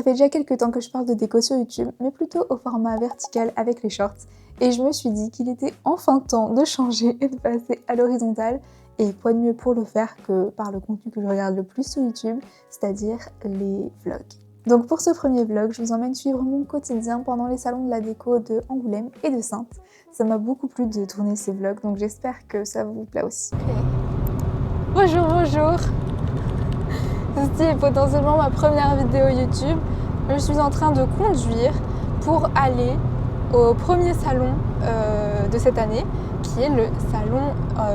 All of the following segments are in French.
Ça fait déjà quelques temps que je parle de déco sur YouTube, mais plutôt au format vertical avec les shorts. Et je me suis dit qu'il était enfin temps de changer et de passer à l'horizontale. Et quoi de mieux pour le faire que par le contenu que je regarde le plus sur YouTube, c'est-à-dire les vlogs. Donc pour ce premier vlog, je vous emmène suivre mon quotidien pendant les salons de la déco de Angoulême et de Saintes. Ça m'a beaucoup plu de tourner ces vlogs, donc j'espère que ça vous plaît aussi. Bonjour, bonjour. Ceci est potentiellement ma première vidéo YouTube. Je suis en train de conduire pour aller au premier salon de cette année, qui est le salon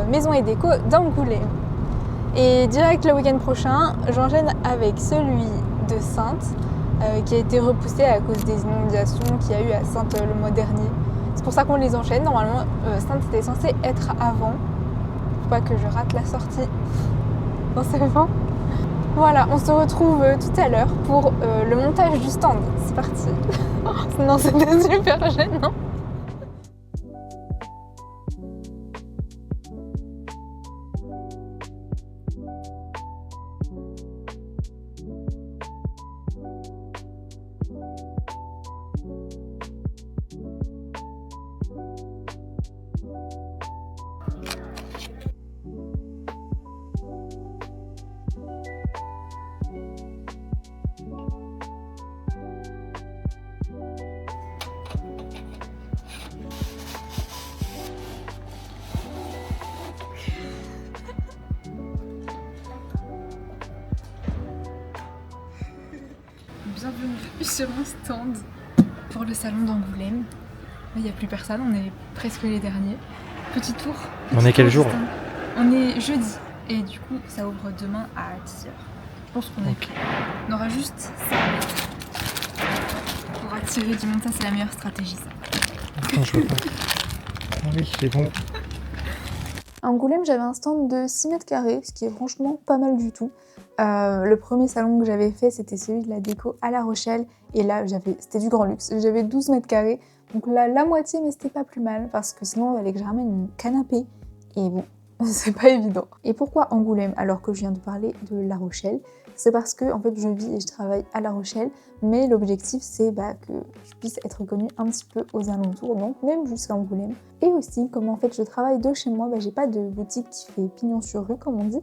Maison et Déco d'Angoulême. Et direct le week-end prochain, j'enchaîne avec celui de Saintes, qui a été repoussé à cause des inondations qu'il y a eu à Saintes le mois dernier. C'est pour ça qu'on les enchaîne. Normalement, Saintes était censé être avant. Faut pas que je rate la sortie dans ce vent. Voilà, on se retrouve tout à l'heure pour le montage du stand. C'est parti. Non, c'était super gênant. Bienvenue sur mon stand pour le salon d'Angoulême. Il n'y a plus personne, on est presque les derniers. Petit tour. On est quel jour? On est jeudi et du coup ça ouvre demain à 10h. Je pense qu'on est prêt. On aura juste ça pour attirer du monde, ça c'est la meilleure stratégie ça. Attends, je vois pas. Ah oui, c'est bon. À Angoulême, j'avais un stand de 6 mètres carrés, ce qui est franchement pas mal du tout. Le premier salon que j'avais fait, c'était celui de la déco à La Rochelle. Et là, c'était du grand luxe. J'avais 12 mètres carrés. Donc là, la moitié, mais c'était pas plus mal. Parce que sinon, il fallait que je ramène mon canapé. Et bon, c'est pas évident. Et pourquoi Angoulême alors que je viens de parler de La Rochelle? C'est parce que en fait, je vis et je travaille à La Rochelle. Mais l'objectif, c'est que je puisse être connue un petit peu aux alentours. Donc même jusqu'à Angoulême. Et aussi, comme en fait, je travaille de chez moi, j'ai pas de boutique qui fait pignon sur rue, comme on dit.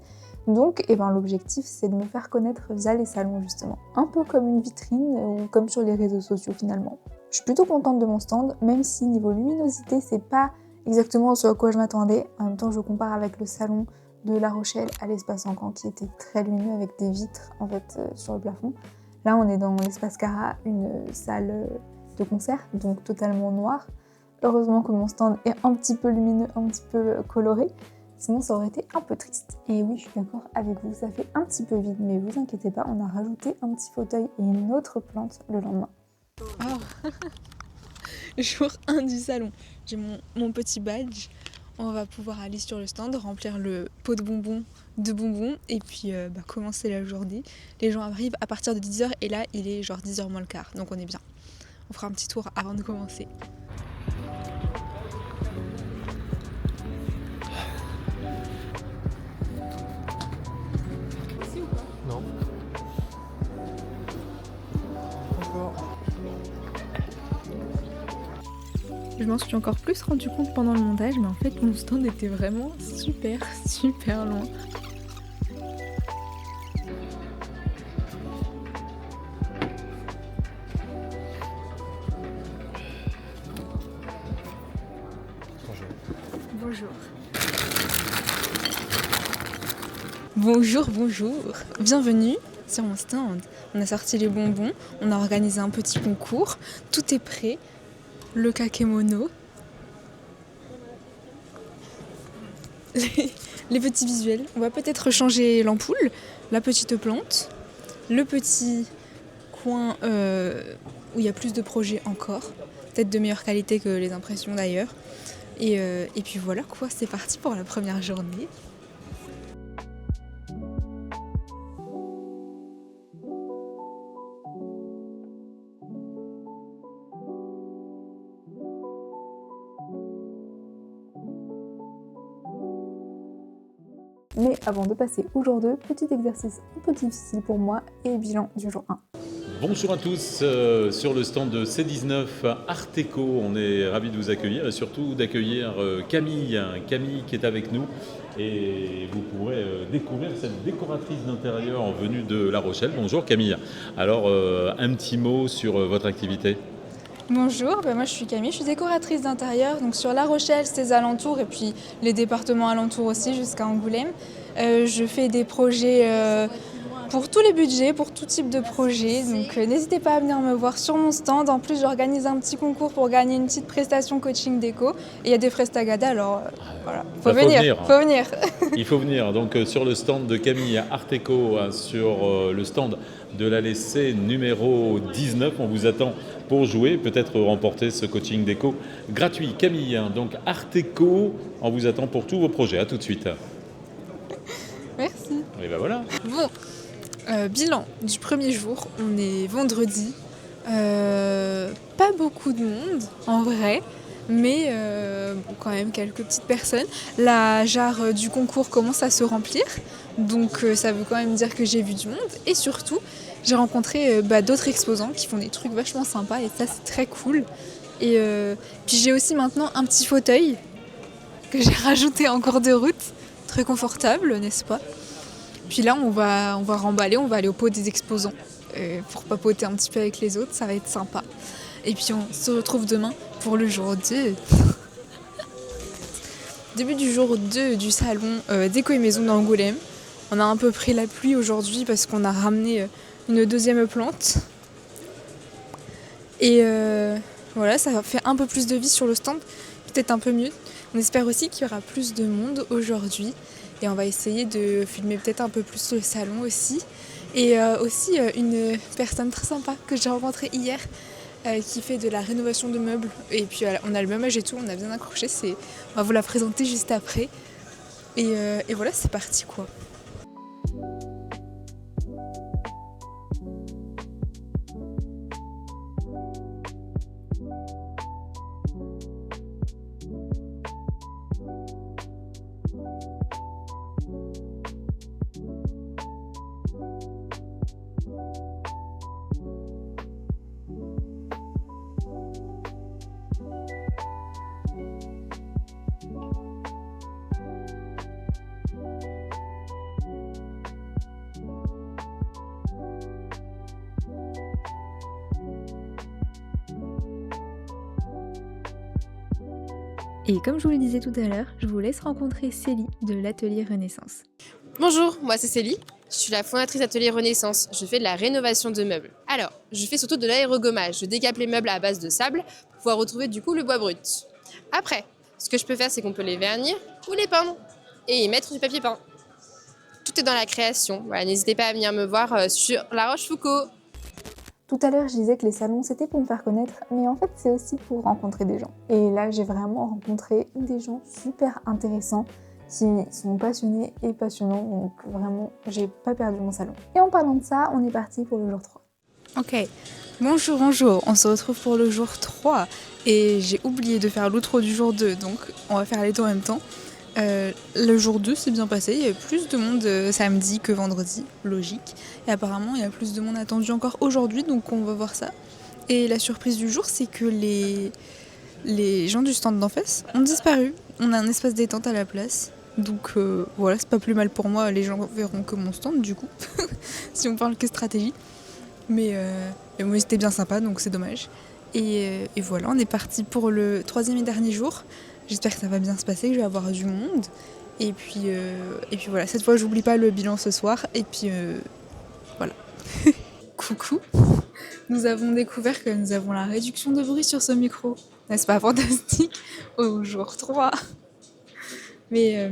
Donc l'objectif c'est de me faire connaître via les salons justement. Un peu comme une vitrine ou comme sur les réseaux sociaux finalement. Je suis plutôt contente de mon stand, même si niveau luminosité c'est pas exactement ce à quoi je m'attendais. En même temps je compare avec le salon de La Rochelle à l'espace Encan qui était très lumineux avec des vitres en fait sur le plafond. Là on est dans l'espace Cara, une salle de concert, donc totalement noire. Heureusement que mon stand est un petit peu lumineux, un petit peu coloré. Sinon ça aurait été un peu triste. Et oui, je suis d'accord avec vous, ça fait un petit peu vide, mais vous inquiétez pas, on a rajouté un petit fauteuil et une autre plante le lendemain. Oh. Jour 1 du salon, j'ai mon petit badge. On va pouvoir aller sur le stand, remplir le pot de bonbons et puis commencer la journée. Les gens arrivent à partir de 10h et là il est genre 10h moins le quart, donc on est bien. On fera un petit tour avant de commencer. Non. Encore. Je m'en suis encore plus rendu compte pendant le montage, mais en fait mon stand était vraiment super loin. Bonjour. Bonjour. Bienvenue sur mon stand. On a sorti les bonbons, on a organisé un petit concours, tout est prêt. Le kakémono, les petits visuels. On va peut-être changer l'ampoule, la petite plante, le petit coin où il y a plus de projets encore, peut-être de meilleure qualité que les impressions d'ailleurs. Et puis voilà quoi, c'est parti pour la première journée. Mais avant de passer au jour 2, petit exercice un peu difficile pour moi et bilan du jour 1. Bonjour à tous sur le stand de C19 Arteco. On est ravis de vous accueillir et surtout d'accueillir Camille. Camille qui est avec nous et vous pourrez découvrir cette décoratrice d'intérieur venue de La Rochelle. Bonjour Camille. Alors un petit mot sur votre activité. Bonjour, moi je suis Camille, je suis décoratrice d'intérieur donc sur La Rochelle, ses alentours et puis les départements alentours aussi jusqu'à Angoulême. Je fais des projets pour tous les budgets, pour tout type de projet, donc n'hésitez pas à venir me voir sur mon stand. En plus j'organise un petit concours pour gagner une petite prestation coaching déco et il y a des frestagadas alors voilà, faut venir. Il faut venir donc sur le stand de Camille Arteco, sur le stand de la l'ALC numéro 19. On vous attend pour jouer, peut-être remporter ce coaching déco gratuit. Camille, donc Arteco, on vous attend pour tous vos projets. À tout de suite. Merci. Et ben voilà. Bon, bilan du premier jour, on est vendredi. Pas beaucoup de monde en vrai, mais quand même quelques petites personnes. La jarre du concours commence à se remplir, donc ça veut quand même dire que j'ai vu du monde. Et surtout, j'ai rencontré d'autres exposants qui font des trucs vachement sympas et ça c'est très cool. Et puis j'ai aussi maintenant un petit fauteuil que j'ai rajouté en cours de route, très confortable, n'est-ce pas? Puis là on va remballer, on va aller au pot des exposants pour papoter un petit peu avec les autres, ça va être sympa. Et puis on se retrouve demain pour le jour 2. Début du jour 2 du salon Déco et Maison d'Angoulême. On a un peu pris la pluie aujourd'hui parce qu'on a ramené une deuxième plante. Et voilà, ça fait un peu plus de vie sur le stand, peut-être un peu mieux. On espère aussi qu'il y aura plus de monde aujourd'hui. Et on va essayer de filmer peut-être un peu plus le salon aussi. Et aussi une personne très sympa que j'ai rencontrée hier qui fait de la rénovation de meubles. Et puis on a le même âge et tout, on a bien accroché. On va vous la présenter juste après. Et voilà, c'est parti quoi. Et comme je vous le disais tout à l'heure, je vous laisse rencontrer Célie de l'Atelier Renaissance. Bonjour, moi c'est Célie, je suis la fondatrice d'Atelier Renaissance, je fais de la rénovation de meubles. Alors, je fais surtout de l'aérogommage, je décape les meubles à base de sable pour pouvoir retrouver du coup le bois brut. Après, ce que je peux faire c'est qu'on peut les vernir ou les peindre et y mettre du papier peint. Tout est dans la création, voilà, n'hésitez pas à venir me voir sur La Rochefoucauld. Tout à l'heure, je disais que les salons, c'était pour me faire connaître, mais en fait, c'est aussi pour rencontrer des gens. Et là, j'ai vraiment rencontré des gens super intéressants qui sont passionnés et passionnants, donc vraiment, j'ai pas perdu mon salon. Et en parlant de ça, on est parti pour le jour 3. Ok, bonjour, on se retrouve pour le jour 3 et j'ai oublié de faire l'outro du jour 2, donc on va faire les deux en même temps. Le jour 2 s'est bien passé, il y avait plus de monde samedi que vendredi, logique. Et apparemment il y a plus de monde attendu encore aujourd'hui, donc on va voir ça. Et la surprise du jour, c'est que les gens du stand d'en face ont disparu. On a un espace détente à la place. Donc voilà, c'est pas plus mal pour moi, les gens verront que mon stand du coup, si on parle que stratégie. Mais moi c'était bien sympa, donc c'est dommage. Et voilà, on est parti pour le 3e et dernier jour. J'espère que ça va bien se passer, que je vais avoir du monde. Et puis voilà, cette fois j'oublie pas le bilan ce soir. Et puis voilà. Coucou. Nous avons découvert que nous avons la réduction de bruit sur ce micro. N'est-ce pas fantastique? Au jour 3. Mais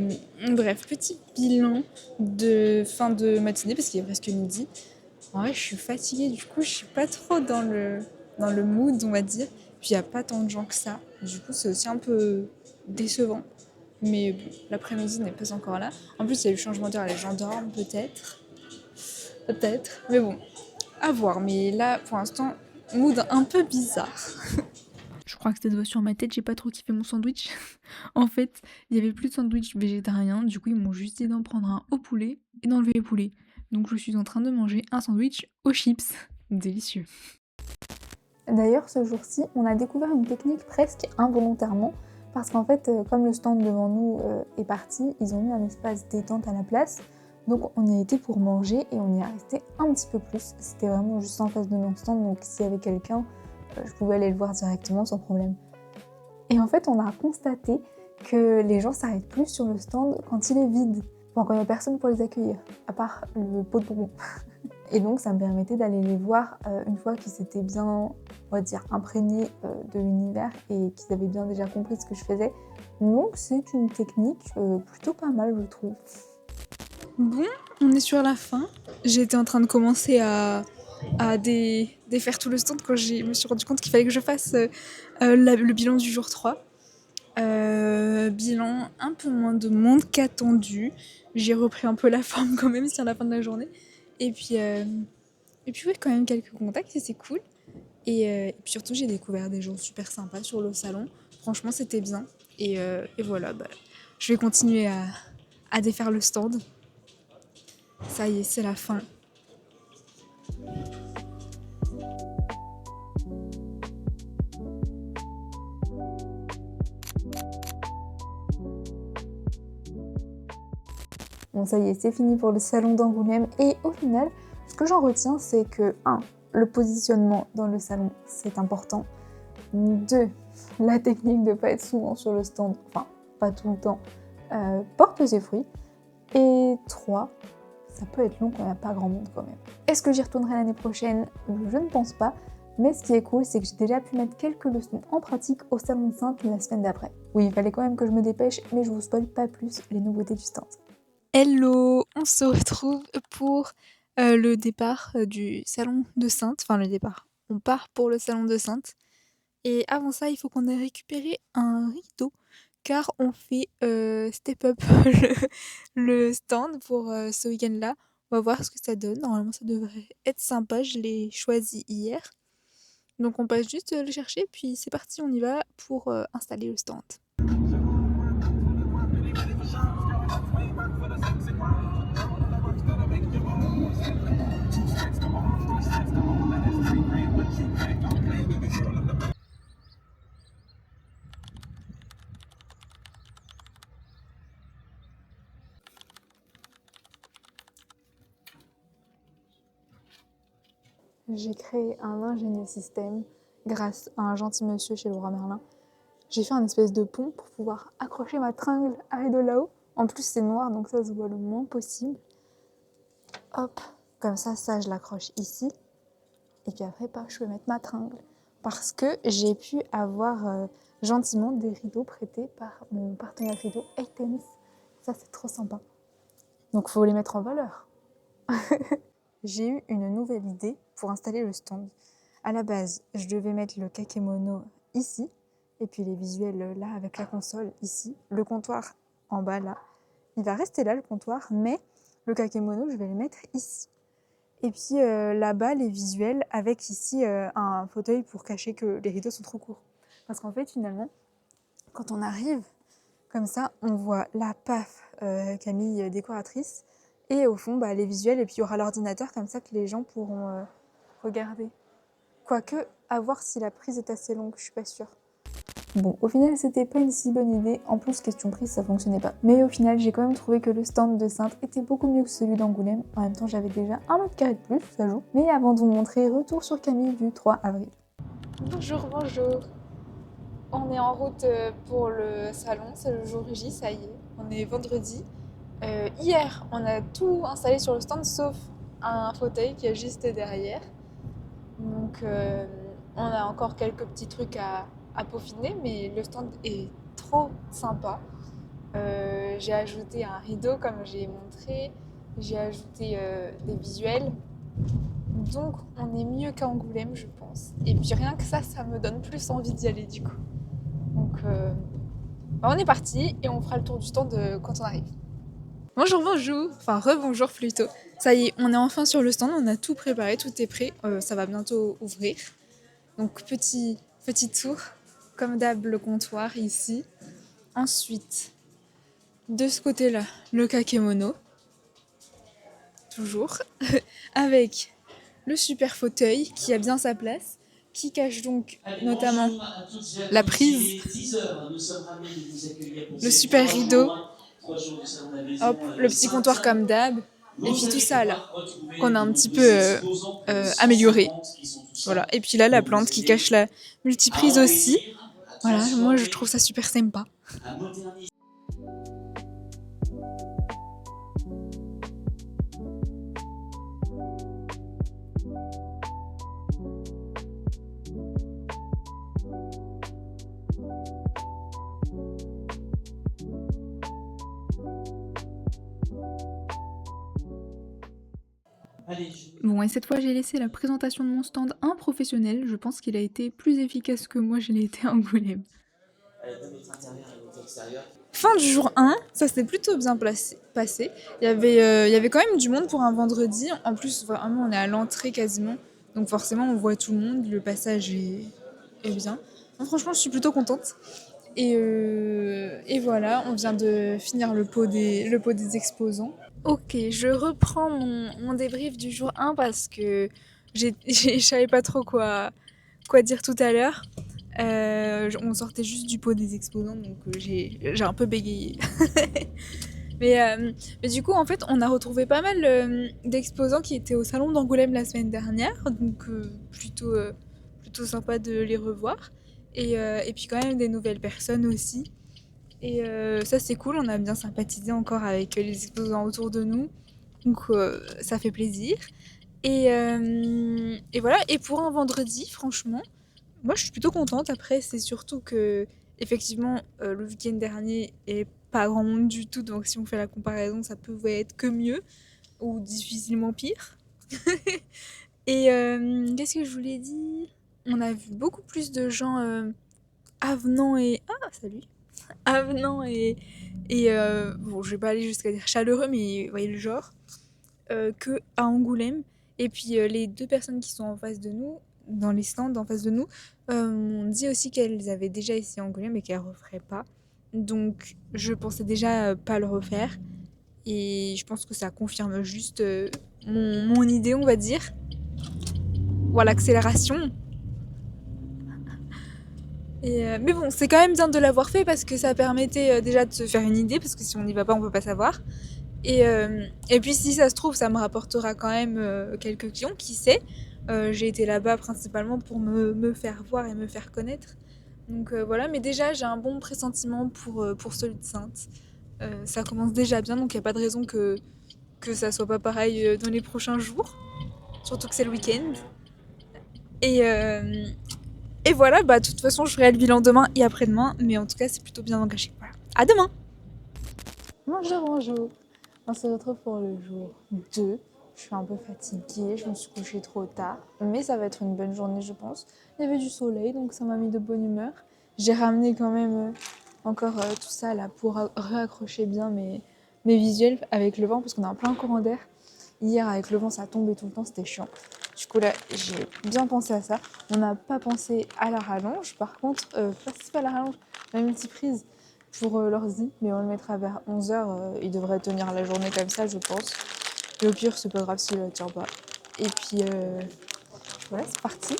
bref, petit bilan de fin de matinée parce qu'il est presque midi. En vrai, je suis fatiguée, du coup, je suis pas trop dans le mood, on va dire. Puis il n'y a pas tant de gens que ça. Du coup, c'est aussi un peu décevant. Mais bon, l'après-midi n'est pas encore là. En plus, il y a eu le changement d'heure, les gens dorment peut-être. Peut-être. Mais bon, à voir. Mais là, pour l'instant, mood un peu bizarre. Je crois que cette voix sur ma tête, j'ai pas trop kiffé mon sandwich. En fait, il y avait plus de sandwich végétarien, du coup ils m'ont juste dit d'en prendre un au poulet et d'enlever le poulet. Donc je suis en train de manger un sandwich aux chips. Délicieux. D'ailleurs, ce jour-ci, on a découvert une technique presque involontairement, parce qu'en fait, comme le stand devant nous est parti, ils ont mis un espace détente à la place. Donc on y a été pour manger et on y est resté un petit peu plus. C'était vraiment juste en face de mon stand, donc s'il y avait quelqu'un, je pouvais aller le voir directement sans problème. Et en fait, on a constaté que les gens s'arrêtent plus sur le stand quand il est vide. Enfin, quand il n'y a personne pour les accueillir, à part le pot de bonbons. Et donc ça me permettait d'aller les voir une fois qu'ils s'étaient bien, on va dire, imprégnés de l'univers et qu'ils avaient bien déjà compris ce que je faisais. Donc c'est une technique plutôt pas mal, je trouve. Bon, on est sur la fin. J'étais en train de commencer à défaire tout le stand quand je me suis rendu compte qu'il fallait que je fasse le bilan du jour 3. Bilan un peu moins de monde qu'attendu. J'ai repris un peu la forme quand même sur la fin de la journée. Et puis oui, quand même quelques contacts et c'est cool. Et puis surtout, j'ai découvert des gens super sympas sur le salon. Franchement, c'était bien. Et voilà, je vais continuer à défaire le stand. Ça y est, c'est la fin. Bon, ça y est, c'est fini pour le salon d'Angoulême. Et au final, ce que j'en retiens, c'est que 1. Le positionnement dans le salon, c'est important. 2. La technique de ne pas être souvent sur le stand, enfin, pas tout le temps, porte ses fruits. Et 3. Ça peut être long quand il n'y a pas grand monde quand même. Est-ce que j'y retournerai l'année prochaine? Je ne pense pas. Mais ce qui est cool, c'est que j'ai déjà pu mettre quelques leçons en pratique au salon de Sainte la semaine d'après. Oui, il fallait quand même que je me dépêche, mais je vous spoil pas plus les nouveautés du stand. Hello, on se retrouve pour le départ du salon de Sainte. Enfin, le départ. On part pour le salon de Sainte. Et avant ça, il faut qu'on ait récupéré un rideau, car on fait step up le stand pour ce week-end-là. On va voir ce que ça donne. Normalement, ça devrait être sympa. Je l'ai choisi hier. Donc, on passe juste le chercher, puis c'est parti, on y va pour installer le stand. J'ai créé un ingénieux système grâce à un gentil monsieur chez Leroy Merlin. J'ai fait un espèce de pont pour pouvoir accrocher ma tringle à rideau là-haut. En plus, c'est noir, donc ça se voit le moins possible. Hop, comme ça je l'accroche ici. Et puis après, je peux mettre ma tringle. Parce que j'ai pu avoir gentiment des rideaux prêtés par mon partenaire rideau Aitens. Ça, c'est trop sympa. Donc, faut les mettre en valeur. J'ai eu une nouvelle idée pour installer le stand. À la base, je devais mettre le kakémono ici, et puis les visuels là avec la console ici, le comptoir en bas là. Il va rester là le comptoir, mais le kakémono, je vais le mettre ici. Et puis là-bas, les visuels avec ici un fauteuil pour cacher que les rideaux sont trop courts. Parce qu'en fait, finalement, quand on arrive comme ça, on voit la PAF Camille décoratrice, et au fond, les visuels, et puis il y aura l'ordinateur, comme ça que les gens pourront regarder. Quoique, à voir si la prise est assez longue, je suis pas sûre. Bon, au final, c'était pas une si bonne idée. En plus, question prise, ça fonctionnait pas. Mais au final, j'ai quand même trouvé que le stand de Sainte était beaucoup mieux que celui d'Angoulême. En même temps, j'avais déjà 1 mètre carré de plus, ça joue. Mais avant de vous montrer, retour sur Camille du 3 avril. Bonjour. On est en route pour le salon, c'est le jour J, ça y est, on est vendredi. Hier, on a tout installé sur le stand sauf un fauteuil qui est juste derrière. Donc on a encore quelques petits trucs à peaufiner, mais le stand est trop sympa. J'ai ajouté un rideau comme j'ai montré, j'ai ajouté des visuels. Donc on est mieux qu'à Angoulême, je pense. Et puis rien que ça me donne plus envie d'y aller du coup. Donc on est parti et on fera le tour du stand quand on arrive. Bonjour, enfin rebonjour plutôt. Ça y est, on est enfin sur le stand, on a tout préparé, tout est prêt, ça va bientôt ouvrir. Donc petit tour, comme d'hab le comptoir ici. Ensuite, de ce côté-là, le kakémono, toujours, avec le super fauteuil qui a bien sa place, qui cache donc notamment la prise, le super rideau, hop, le petit comptoir comme d'hab, et puis tout ça là, qu'on a un petit peu amélioré. Voilà. Et puis là, la plante qui cache la multiprise aussi. Voilà, moi je trouve ça super sympa. Bon, et cette fois, j'ai laissé la présentation de mon stand à un professionnel. Je pense qu'il a été plus efficace que moi, je l'ai été à Angoulême. Fin du jour 1, ça s'est plutôt bien passé. Il y avait quand même du monde pour un vendredi. En plus, vraiment, on est à l'entrée quasiment. Donc forcément, on voit tout le monde. Le passage est bien. Donc, franchement, je suis plutôt contente. Et voilà, on vient de finir le pot des exposants. Ok, je reprends mon débrief du jour 1 parce que je savais pas trop quoi dire tout à l'heure. On sortait juste du pot des exposants, donc j'ai un peu bégayé. mais du coup, en fait, on a retrouvé pas mal d'exposants qui étaient au salon d'Angoulême la semaine dernière, donc plutôt sympa de les revoir. Et puis quand même des nouvelles personnes aussi. Et ça c'est cool, on a bien sympathisé encore avec les exposants autour de nous, donc ça fait plaisir. Et voilà, et pour un vendredi, franchement, moi je suis plutôt contente. Après, c'est surtout que, effectivement, le week-end dernier est pas grand monde du tout, donc si on fait la comparaison, ça peut être que mieux, ou difficilement pire. Et qu'est-ce que je vous l'ai dit ? On a vu beaucoup plus de gens avenants et... Ah, salut avenants et bon, je vais pas aller jusqu'à dire chaleureux, mais vous voyez le genre, que à Angoulême. Et puis les deux personnes qui sont en face de nous, dans les stands en face de nous, m'ont dit aussi qu'elles avaient déjà essayé Angoulême et qu'elles referaient pas. Donc je pensais déjà pas le refaire. Et je pense que ça confirme juste mon idée, on va dire. Ou à l'accélération. Mais bon, c'est quand même bien de l'avoir fait parce que ça permettait déjà de se faire une idée, parce que si on n'y va pas, on peut pas savoir. Et puis si ça se trouve, ça me rapportera quand même quelques clients, qui sait. J'ai été là-bas principalement pour me faire voir et me faire connaître. Donc voilà, mais déjà j'ai un bon pressentiment pour celui de Saintes. Ça commence déjà bien, donc il n'y a pas de raison que ça soit pas pareil dans les prochains jours. Surtout que c'est le week-end. Et voilà, bah de toute façon je ferai le bilan demain et après-demain, mais en tout cas c'est plutôt bien engagé. Voilà. À demain. Bonjour. On se retrouve pour le jour 2. Je suis un peu fatiguée, je me suis couchée trop tard, mais ça va être une bonne journée je pense. Il y avait du soleil, donc ça m'a mis de bonne humeur. J'ai ramené quand même encore tout ça là pour réaccrocher bien mes visuels avec le vent, parce qu'on a un plein courant d'air. Hier avec le vent ça tombait tout le temps, c'était chiant. Du coup là j'ai bien pensé à ça. On n'a pas pensé à la rallonge, par contre, c'est pas la rallonge, la multiprise pour l'ordi, mais on le mettra vers 11h, il devrait tenir la journée comme ça je pense. Et au pire c'est pas grave s'il ne tient pas. Et puis voilà, c'est parti.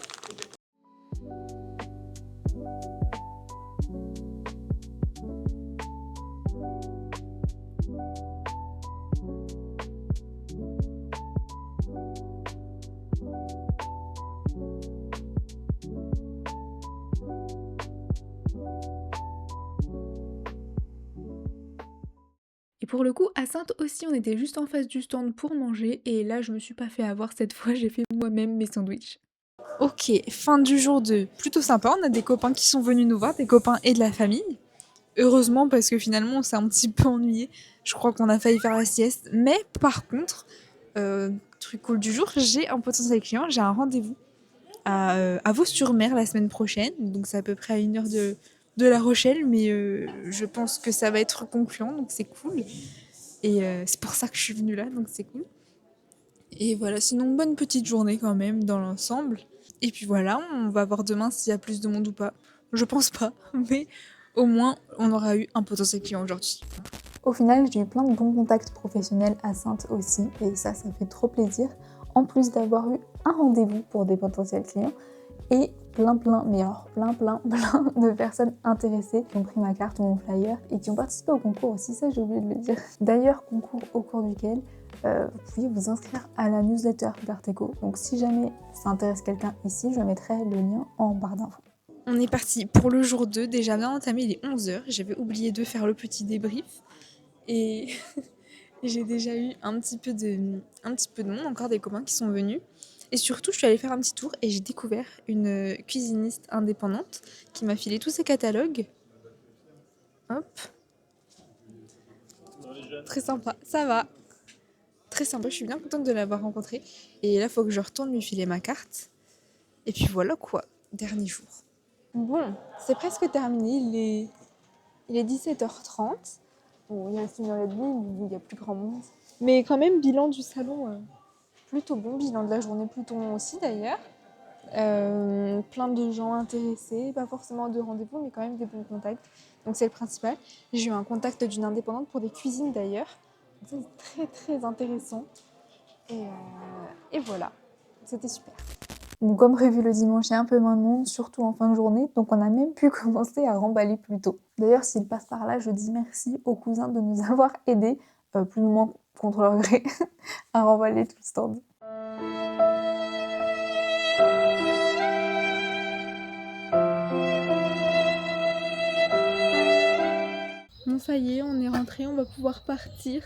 Et pour le coup, à Saintes aussi, on était juste en face du stand pour manger, et là, je me suis pas fait avoir cette fois, j'ai fait moi-même mes sandwichs. Ok, fin du jour 2. Plutôt sympa, on a des copains qui sont venus nous voir, des copains et de la famille. Heureusement, parce que finalement, on s'est un petit peu ennuyé. Je crois qu'on a failli faire la sieste. Mais par contre, truc cool du jour, j'ai un potentiel client, j'ai un rendez-vous à Vaux-sur-Mer la semaine prochaine. Donc c'est à peu près à 1 heure de La Rochelle, mais je pense que ça va être concluant, donc c'est cool. Et c'est pour ça que je suis venue là, donc c'est cool. Et voilà, sinon bonne petite journée quand même dans l'ensemble. Et puis voilà, on va voir demain s'il y a plus de monde ou pas. Je pense pas, mais au moins on aura eu un potentiel client aujourd'hui. Au final, j'ai eu plein de bons contacts professionnels à Saintes aussi, et ça fait trop plaisir. en plus d'avoir eu un rendez-vous pour des potentiels clients et plein de personnes intéressées qui ont pris ma carte ou mon flyer et qui ont participé au concours aussi, ça j'ai oublié de le dire. D'ailleurs, concours au cours duquel vous pouvez vous inscrire à la newsletter d'Arteco. Donc si jamais ça intéresse quelqu'un ici, je mettrai le lien en barre d'infos. On est parti pour le jour 2, déjà bien entamé, il est 11h, j'avais oublié de faire le petit débrief et j'ai déjà eu un petit peu de monde, encore des copains qui sont venus. Et surtout, je suis allée faire un petit tour et j'ai découvert une cuisiniste indépendante qui m'a filé tous ses catalogues. Hop. Très sympa, ça va. Très sympa, je suis bien contente de l'avoir rencontrée. Et là, il faut que je retourne lui filer ma carte. Et puis voilà quoi, dernier jour. Bon, c'est presque terminé, il est 17h30. Bon, il reste 1h30 où il y a plus grand monde. Mais quand même, bilan du salon, plutôt bon. Bilan de la journée, plutôt bon aussi d'ailleurs. Plein de gens intéressés, pas forcément de rendez-vous, mais quand même des bons contacts. Donc c'est le principal. J'ai eu un contact d'une indépendante pour des cuisines d'ailleurs. Donc c'est très intéressant. Et voilà, c'était super. Donc comme prévu le dimanche, il y a un peu moins de monde, surtout en fin de journée, donc on a même pu commencer à remballer plus tôt. D'ailleurs, s'ils passent par là, je dis merci aux cousins de nous avoir aidés, plus ou moins contre leur gré, à remballer tout le stand. Bon, ça y est, on est rentré, on va pouvoir partir.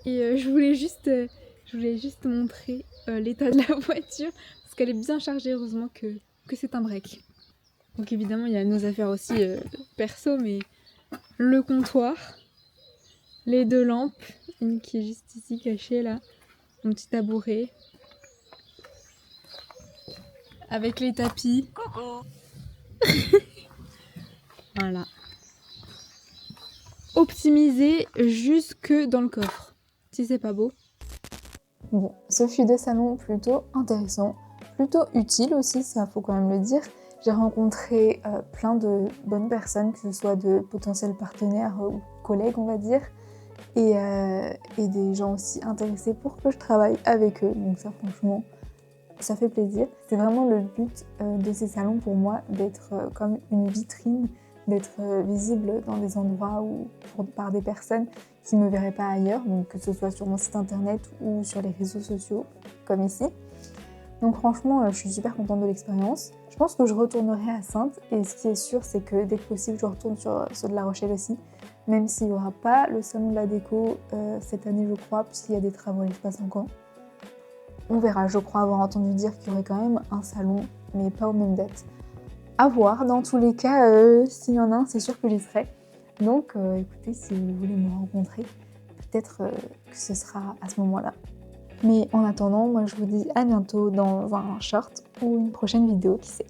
Et je voulais juste montrer l'état de la voiture, parce qu'elle est bien chargée, heureusement que c'est un break. Donc évidemment, il y a nos affaires aussi perso, mais le comptoir, les 2 lampes, une qui est juste ici cachée là, mon petit tabouret, avec les tapis. Voilà. Optimisé jusque dans le coffre. Si c'est pas beau. Bon, ce fut des salons plutôt intéressants, plutôt utiles aussi, ça faut quand même le dire. J'ai rencontré plein de bonnes personnes, que ce soit de potentiels partenaires ou collègues on va dire, et des gens aussi intéressés pour que je travaille avec eux, donc ça franchement, ça fait plaisir. C'est vraiment le but de ces salons pour moi, d'être comme une vitrine, d'être visible dans des endroits par des personnes qui ne me verraient pas ailleurs, donc que ce soit sur mon site internet ou sur les réseaux sociaux, comme ici. Donc franchement, je suis super contente de l'expérience. Je pense que je retournerai à Saintes, et ce qui est sûr, c'est que dès que possible, je retourne sur ceux de La Rochelle aussi, même s'il n'y aura pas le salon de la déco cette année, je crois, puisqu'il y a des travaux à l'espace encore. On verra, je crois avoir entendu dire qu'il y aurait quand même un salon, mais pas aux mêmes dates. À voir, dans tous les cas, s'il y en a un, c'est sûr que j'y serai. Donc écoutez, si vous voulez me rencontrer, peut-être que ce sera à ce moment-là. Mais en attendant, moi je vous dis à bientôt dans un short ou une prochaine vidéo, qui sait.